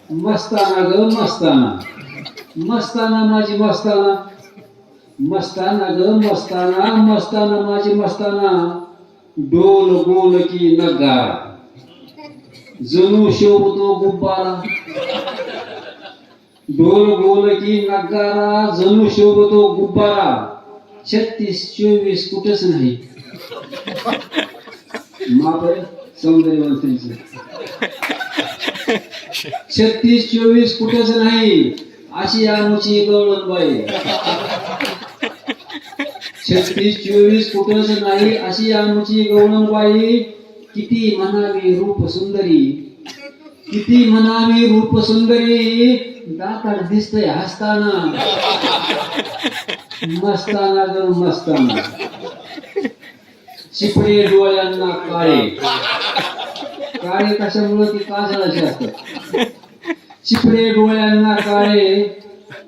मस्ताना ग मस्ताना, मस्ताना माझी मस्ताना, मस्ताना ग मस्ताना, मस्ताना माझी मस्ताना. डोल गोल की नगारा, जणू शोभतो गुब्बारा. डोल गोल की नगारा, जणू शोभतो गुब्बारा. 36-24 कुठंच नाही. माप आहे सौंदर्यवंतांचं. 36-24 कुठंच नाही, अशी आमची गवळणबाई. 36-24 कुठंच नाही, अशी आमची गवळणबाई. किती म्हणावी रूप सुंदरी, किती म्हणावी रूप सुंदरी. दातार दिसतंय हसताना, मस्ताना ग मस्ताना. चिपळे डोळ्यांना काळे, काळे कशामुळे ती काजळाचे असतात. चिपळे डोळ्यांना काळे,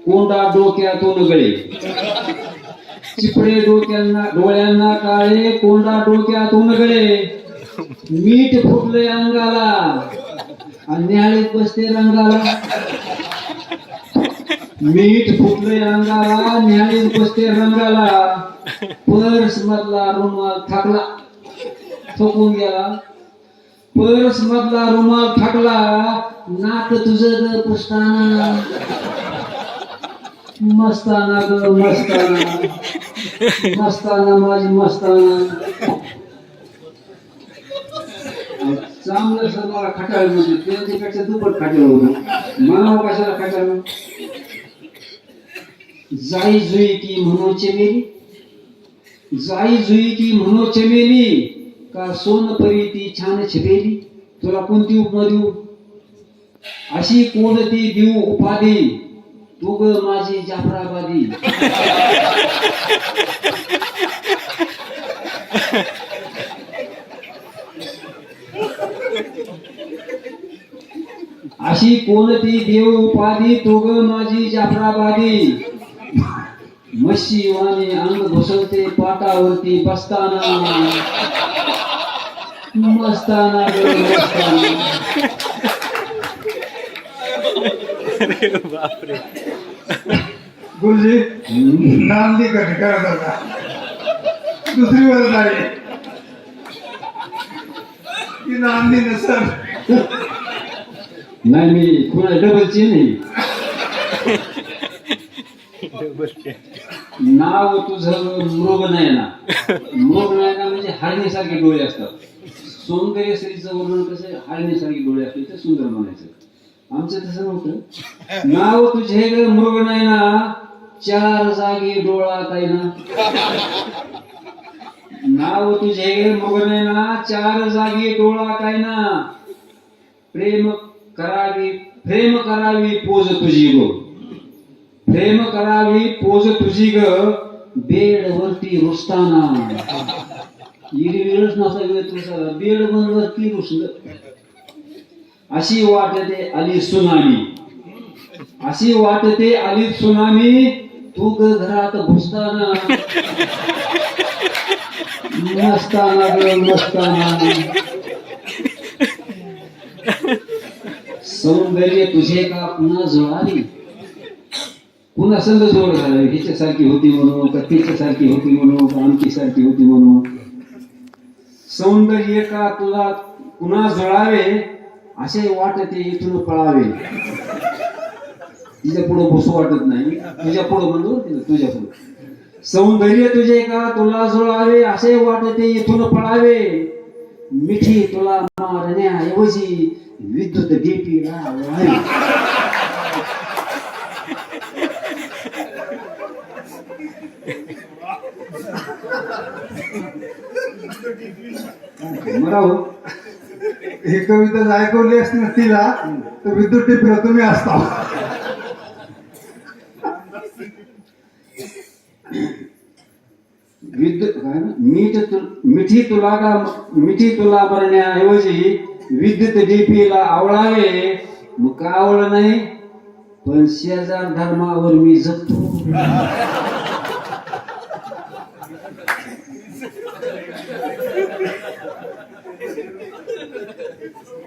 कोंडा डोक्यातून गळे. चिपळे डोळ्यांना काळे, कोंडा डोक्यातून गळे. मीठ फुटले अंगाला आणि न्याहाळीत बसते रंगाला. मीठ फुटले अंगाला, न्याहाळीत बसते रंगाला. पर्स मधला रुमाल थाकला, थकून गेला. पर्स मधला रुमाल थाकला, नाक तुझं ग पुसताना. मस्ताना ग मस्ताना, मस्ताना माझी मस्ताना. चांगलं सर मला खटाळ म्हणजे त्याच्यापेक्षा दुप्पट खटाळ होतो. म्हणावं कशाला खटाळ. जाई जुई की म्हणून चमेली, जाई जुई की म्हणून चमेली. का सोनपरी ती छान छबेली. तुला कोणती उपमा देऊ, अशी कोणती देऊ उपाधी. तू ग माझी जाफराबादी. अशी कोणती देव उपाधी, तू ग माझी जाफराबादी. म्हशी वाणी अंग घुसवते पाटावरती बसताना. मस्ताना ग मस्ताना. बापरे. गुरुजी नांदी कधी करत होता, दुसरी वेळ नाही ती नांदी नसर. नाही मी कुणा डबलची नाही. नाव तुझं मृगनयना. मृगनयना म्हणजे हरणीसारखे डोळे असतात. सौंदर्य स्त्रीचं वर्णन कसं, हरणीसारखे डोळे असते ते सुंदर म्हणायचं. आमचं तसं नव्हतं. नाव तुझे ग मृगनयना, चार जागी डोळा कायना. नाव तुझे ग मृगनयना, चार जागी डोळा कायना. प्रेम करावी पोज तुझी ग, प्रेम करावी पोज तुझी ग. बेडवरती रुसताना. वेळच नसा वेळ तुझा, बेडवरती रुसलं. अशी वाटते आली सुनामी, अशी वाटते आली सुनामी. तू ग घरात घुसताना. मस्ताना ग मस्ताना. सौंदर्य तुझे का पुन्हा जुळाली, पुन्हा संग जोड झाला. हिच्यासारखी होती म्हणून, का तिच्यासारखी होती म्हणून, का आमची सारखी होती म्हणून. सौंदर्य का तुला पुन्हा जुळावे, असे वाटते इथून पळावे. तिच्या पुढं बसू वाटत नाही, तुझ्या पुढं म्हणतो तुझ्या पुढं. सौंदर्य तुझे का तुला जुळावे, असे वाटते इथून पळावे. मिठी तुला मारण्याऐवजी विद्युत डीपी लावावी. मराव ही कविता जर ऐकवली असती ना तिला, तर विद्युत टिपीला तुम्ही असता. मिठी तुला भरण्याऐवजी विद्युत डीपीला आवळावे. मग का आवळ नाही, पण शेजार धर्मावर मी जगतो.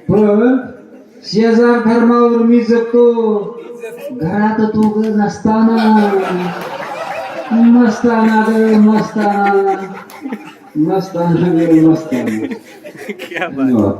पण शेजार धर्मावर मी जगतो, घरात तू ग नसताना, मस्ताना ग मस्ताना, मस्ताना ग मस्ताना. धन्यवाद.